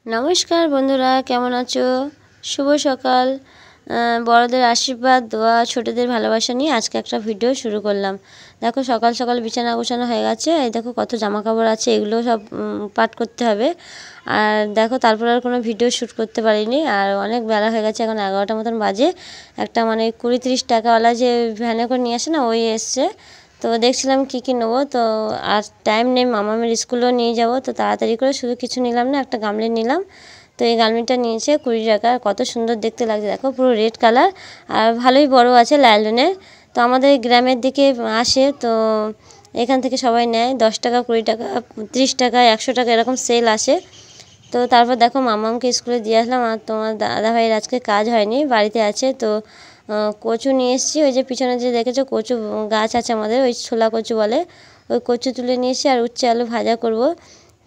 নমস্কার বন্ধুরা, কেমন আছো? শুভ সকাল। বড়দের আশীর্বাদ, দোয়া, ছোটদের ভালোবাসা নিয়ে আজকে একটা ভিডিও শুরু করলাম। দেখো সকাল সকাল বিছানা গোছানো হয়ে গেছে। এই দেখো কত জামা কাপড় আছে, এগুলো সব পাট করতে হবে। আর দেখো তারপর আর কোনো ভিডিও শ্যুট করতে পারিনি। আর অনেক বেলা হয়ে গেছে, এখন 11টা মতন বাজে। একটা 20-30 টাকাওয়ালা যে ভ্যানে করে নিয়ে আসে না, ওই এসছে। তো দেখছিলাম কি কি নেবো। তো আর টাইম নেই, মামামের স্কুলেও নিয়ে যাব। তো তাড়াতাড়ি করে শুধু কিছু নিলাম না, একটা গামলি নিলাম। তো এই গামলিটা নিয়েছে 20 টাকা। কত সুন্দর দেখতে লাগছে দেখো, পুরো রেড কালার আর ভালোই বড় আছে লাইলনের। তো আমাদের গ্রামের দিকে আসে, তো এখান থেকে সবাই নেয় 10 টাকা, 20 টাকা, 30 টাকা, 100 টাকা এরকম সেল আসে। তো তারপর দেখো মামামকে স্কুলে দিয়ে আসলাম। আর তোমার দাদা ভাইয়ের আজকে কাজ হয়নি, বাড়িতে আছে। তো কচু নিয়ে এসেছি, ওই যে পিছনে যে দেখেছো কচু গাছ আছে আমাদের, ওই ছোলা কচু বলে, ওই কচু তুলে নিয়ে এসে আর উচ্ছে আলু ভাজা করব।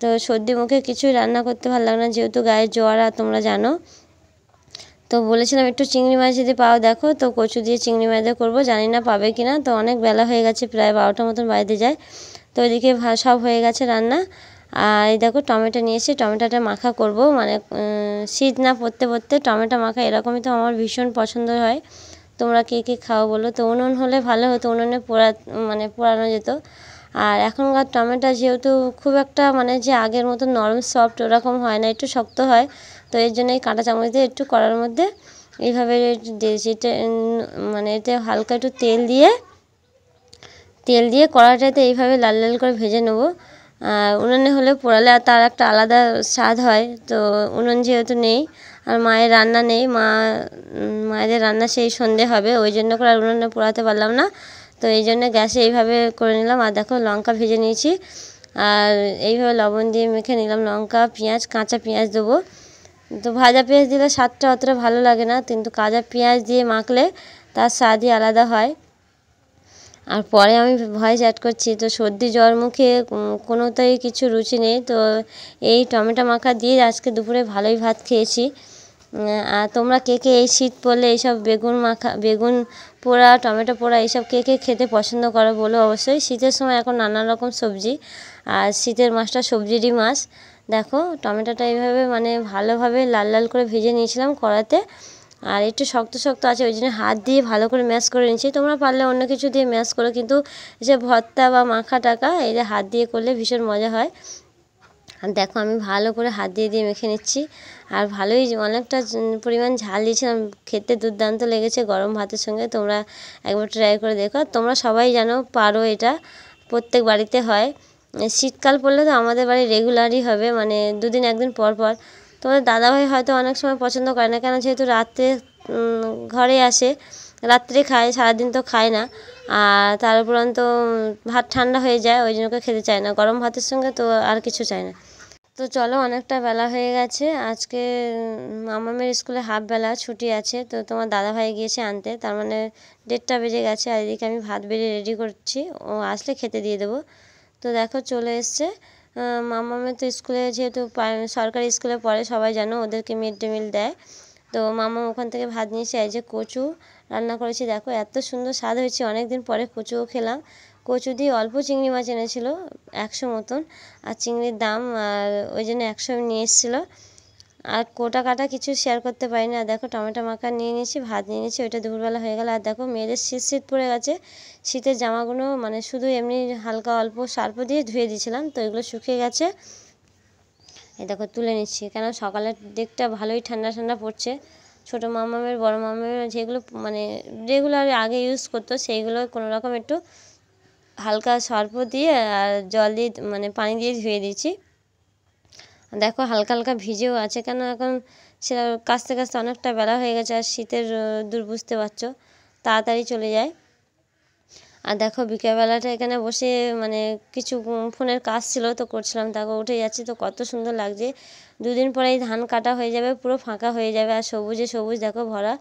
তো সর্দি মুখে কিছুই রান্না করতে ভালো লাগে না, যেহেতু গায়ে জ্বর, আর তোমরা জানো। তো বলেছিলাম একটু চিংড়ি মাছ যদি পাও দেখো, তো কচু দিয়ে চিংড়ি মাছ দিয়ে করবো, জানি না পাবে কি না। তো অনেক বেলা হয়ে গেছে, প্রায় 12টার মতন বাড়িতে যায়। তো ওইদিকে সব হয়ে গেছে রান্না। আর এই দেখো টমেটো নিয়ে এসে টমেটোটা মাখা করব, মানে শীত না পড়তে পড়তে টমেটো মাখা এরকমই তো আমার ভীষণ পছন্দ হয়। তোমরা কে কে খাও বলো। তো উনুন হলে ভালো হতো, উনুনে পোড়ানো যেত। আর এখনকার টমেটো যেহেতু খুব একটা মানে যে আগের মতো নরম সফট ওরকম হয় না, একটু শক্ত হয়। তো এর জন্য এই কাঁটা চামচ দিয়ে একটু কড়ার মধ্যে এইভাবে দিয়েছি। মানে এতে হালকা একটু তেল দিয়ে কড়াটাতে এইভাবে লাল লাল করে ভেজে নেবো। উনুনে হলে পোড়ালে আর তার একটা আলাদা স্বাদ হয়। তো উনুন যেহেতু নেই, আর মায়ের রান্না নেই, মায়েদের রান্না সেই সন্ধে হবে, ওই জন্য করে আর উনুনে পোড়াতে পারলাম না। তো এই জন্য গ্যাসে এইভাবে করে নিলাম। আর দেখো লঙ্কা ভেজে নিয়েছি, আর এইভাবে লবণ দিয়ে মেখে নিলাম। লঙ্কা, পেঁয়াজ, কাঁচা পেঁয়াজ দেবো। তো ভাজা পেঁয়াজ দিলে স্বাদটা অতটা ভালো লাগে না, কিন্তু কাঁচা পেঁয়াজ দিয়ে মাখলে তার স্বাদই আলাদা হয়। আর পরে আমি ভয়েস অ্যাড করছি। তো সর্দি জ্বর মুখে কোনোটাই কিছু রুচি নেই। তো এই টমেটো মাখা দিয়ে আজকে দুপুরে ভালোই ভাত খেয়েছি। আর তোমরা কে কে এই শীত পড়লে এইসব বেগুন পোড়া, টমেটো পোড়া এইসব কে কে খেতে পছন্দ করো বলো অবশ্যই। শীতের সময় এখন নানা রকম সবজি, আর শীতের মাছটা সবজিরই মাছ। দেখো টমেটোটা এইভাবে মানে ভালোভাবে লাল লাল করে ভেজে নিয়েছিলাম কড়াতে। আর একটু শক্ত শক্ত আছে, ওই জন্য হাত দিয়ে ভালো করে ম্যাশ করে নিচ্ছি। তোমরা পারলে অন্য কিছু দিয়ে ম্যাশ করো, কিন্তু যে ভর্তা বা মাখা টাকা এই যে হাত দিয়ে করলে ভীষণ মজা হয়। আর দেখো আমি ভালো করে হাত দিয়ে মেখে নিচ্ছি। আর ভালোই অনেকটা পরিমাণ ঝাল দিয়েছিলাম, খেতে দুর্দান্ত লেগেছে গরম ভাতের সঙ্গে। তোমরা একবার ট্রাই করে দেখো। তোমরা সবাই জানো, পারো, এটা প্রত্যেক বাড়িতে হয়। শীতকাল পড়লে তো আমাদের বাড়ি রেগুলারই হবে, মানে দুদিন একদিন পর পর। তোমাদের দাদাভাই হয়তো অনেক সময় পছন্দ করে না, কেন যেহেতু রাত্রে ঘরে আসে, রাত্রে খায়, সারাদিন তো খায় না। আর তার উপরন্ত ভাত ঠান্ডা হয়ে যায়, ওই জন্য খেতে চায় না গরম ভাতের সঙ্গে, তো আর কিছু চায় না। তো চলো, অনেকটা বেলা হয়ে গেছে। আজকে মামামের স্কুলে হাফ বেলা ছুটি আছে। তো তোমার দাদাভাই গিয়েছে আনতে, তার মানে 1:30 বেজে গেছে। আর এদিকে আমি ভাত বেড়ে রেডি করছি, ও আসলে খেতে দিয়ে দেবো। তো দেখো চলে এসছে। মামামের তো স্কুলে, যেহেতু সরকারি স্কুলে পড়ে, সবাই জানো ওদেরকে মিড ডে মিল দেয়। তো মামা ওখান থেকে ভাত নিয়েছে। এই যে কচু রান্না করেছি, দেখো এত সুন্দর স্বাদ হয়েছে, অনেক দিন পরে কচুও খেলাম। কচু দিয়ে অল্প চিংড়ি মাছ এনেছিল, 100 মতন। আর চিংড়ির দাম, আর ওই জন্য 100 নিয়ে এসেছিলো। আর কোটা কাটা কিছু শেয়ার করতে পারিনি। আর দেখো টমেটো মাখা নিয়ে নিয়েছি, ভাত নিয়ে নিয়েছি, ওইটা দুপুরবেলা হয়ে গেল। আর দেখো মেয়েদের শীত পড়ে গেছে, শীতের জামাগুলো মানে শুধু এমনি হালকা অল্প সার্ফ দিয়ে ধুয়ে দিয়েছিলাম, তো এগুলো শুকিয়ে গেছে। এই দেখো তুলে নিচ্ছি, কেন সকালের দিকটা ভালোই ঠান্ডা ঠান্ডা পড়ছে। ছোটো মামামের, বড়ো মামামের যেগুলো মানে রেগুলার আগে ইউজ করতো, সেইগুলো কোনো রকম একটু হালকা সার্ফ দিয়ে আর জল দিয়ে মানে পানি দিয়ে ধুয়ে দিয়েছি। দেখো হালকা হালকা ভিজেও আছে, কেন এখন সেটা কাচতে কাচতে অনেকটা বেলা হয়ে গেছে। আর শীতের দূর বুঝতে পারছো, তাড়াতাড়ি চলে যায়। আর দেখো বিকেলবেলাটা এখানে বসে মানে কিছু ফোনের কাজ ছিল, তো করছিলাম, তাকে উঠে যাচ্ছি। তো কত সুন্দর লাগছে, দুদিন পরেই ধান কাটা হয়ে যাবে, পুরো ফাঁকা হয়ে যাবে, আর সবুজে সবুজ দেখো ভরা।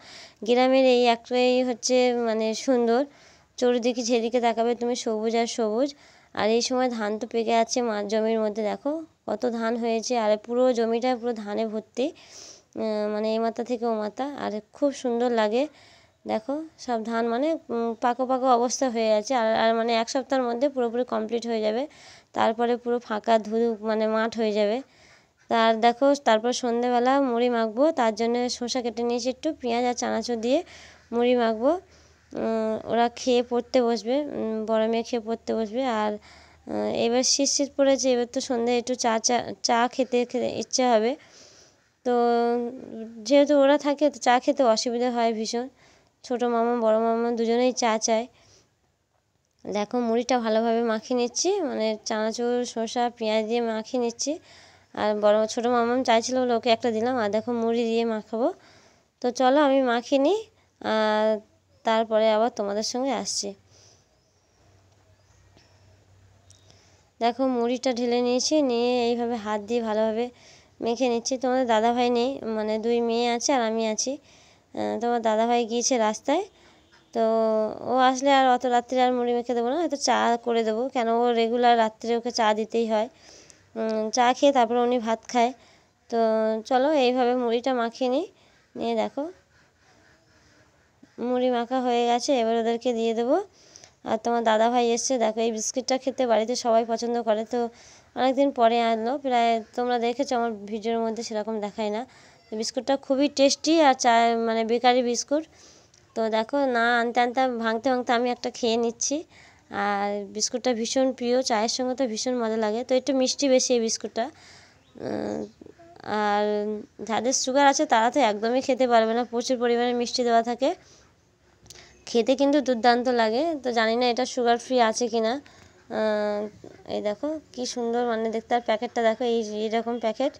গ্রামের এই একটাই হচ্ছে মানে সুন্দর, চারিদিকে যেদিকে তাকাবে তুমি সবুজ আর সবুজ। আর এই সময় ধান তো পেকে আছে মাঠ জমির মধ্যে, দেখো কত ধান হয়েছে। আর পুরো জমিটা পুরো ধানে ভর্তি, মানে এই মাথা থেকে ও মাথা। আর খুব সুন্দর লাগে, দেখো সব ধান মানে পাকো পাকো অবস্থা হয়ে আছে। আর মানে 1 সপ্তাহের মধ্যে পুরোপুরি কমপ্লিট হয়ে যাবে, তারপরে পুরো ফাঁকা ধুধু মানে মাঠ হয়ে যাবে। দেখো তারপর সন্ধেবেলা মুড়ি মাখবো, তার জন্য শসা কেটে নিয়েছি একটু, পেঁয়াজ আর চানাচুর দিয়ে মুড়ি মাখবো। ওরা খেয়ে পড়তে বসবে, বড় মেয়ে খেয়ে পড়তে বসবে। আর এবার শীত পড়েছে, এবার তো সন্ধ্যায় একটু চা খেতে ইচ্ছা হবে। তো যেহেতু ওরা থাকে তো চা খেতে অসুবিধা হয় ভীষণ, ছোটো মামা বড় মামা দুজনেই চা চায়। দেখো মুড়িটা ভালোভাবে মাখিয়ে নিচ্ছি, মানে চানাচুর শসা পেঁয়াজ দিয়ে মাখিয়ে নিচ্ছি। আর ছোটো মামাম চাইছিল ওকে একটা দিলাম, আর দেখো মুড়ি দিয়ে মাখাবো। তো চলো আমি মাখিয়ে নিই, আর তারপরে আবার তোমাদের সঙ্গে আসছি। দেখো মুড়িটা ঢেলে নিয়েছি, নিয়ে এইভাবে হাত দিয়ে ভালোভাবে মেখে নিচ্ছি। তোমাদের দাদাভাই নেই, মানে 2 মেয়ে আছে আর আমি আছি। তোমার দাদাভাই গিয়েছে রাস্তায়, তো ও আসলে আর অত রাত্রে আর মুড়ি মেখে দেবো না, হয়তো চা করে দেবো, কেন ও রেগুলার রাত্রে ওকে চা দিতেই হয়। চা খেয়ে তারপরে উনি ভাত খায়। তো চলো এইভাবে মুড়িটা মাখিয়ে নিয়ে দেখো মুড়ি মাখা হয়ে গেছে, এবার ওদেরকে দিয়ে দেবো। আর তোমার দাদাভাই এসছে, দেখো এই বিস্কিটটা খেতে বাড়িতে সবাই পছন্দ করে, তো অনেকদিন পরে আনলো, প্রায় তোমরা দেখেছো আমার ভিডিওর মধ্যে, সেরকম দেখায় না। বিস্কুটটা খুবই টেস্টি, আর মানে বেকারি বিস্কুট। তো দেখো না আনতে ভাঙতে আমি একটা খেয়ে নিচ্ছি। আর বিস্কুটটা ভীষণ প্রিয়, চায়ের সঙ্গে তো ভীষণ মজা লাগে। তো একটু মিষ্টি বেশি এই বিস্কুটটা। আর যাদের সুগার আছে তারা তো একদমই খেতে পারবে না, প্রচুর পরিমাণে মিষ্টি দেওয়া থাকে। খেতে কিন্তু দুর্দান্ত লাগে। তো জানি না এটা সুগার ফ্রি আছে কি না। এই দেখো কি সুন্দর মানে দেখতে, আর প্যাকেটটা দেখো এইরকম প্যাকেট,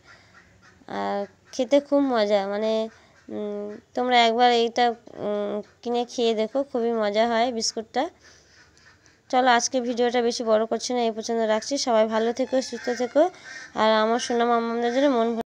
আর খেতে খুব মজা। মানে তোমরা একবার এইটা কিনে খেয়ে দেখো, খুবই মজা হয় বিস্কুটটা। চলো আজকে ভিডিওটা বেশি বড় করছি না, এই পর্যন্ত রাখছি। সবাই ভালো থেকো, সুস্থ থেকো, আর আমার সোনা মামাদের জন্য মন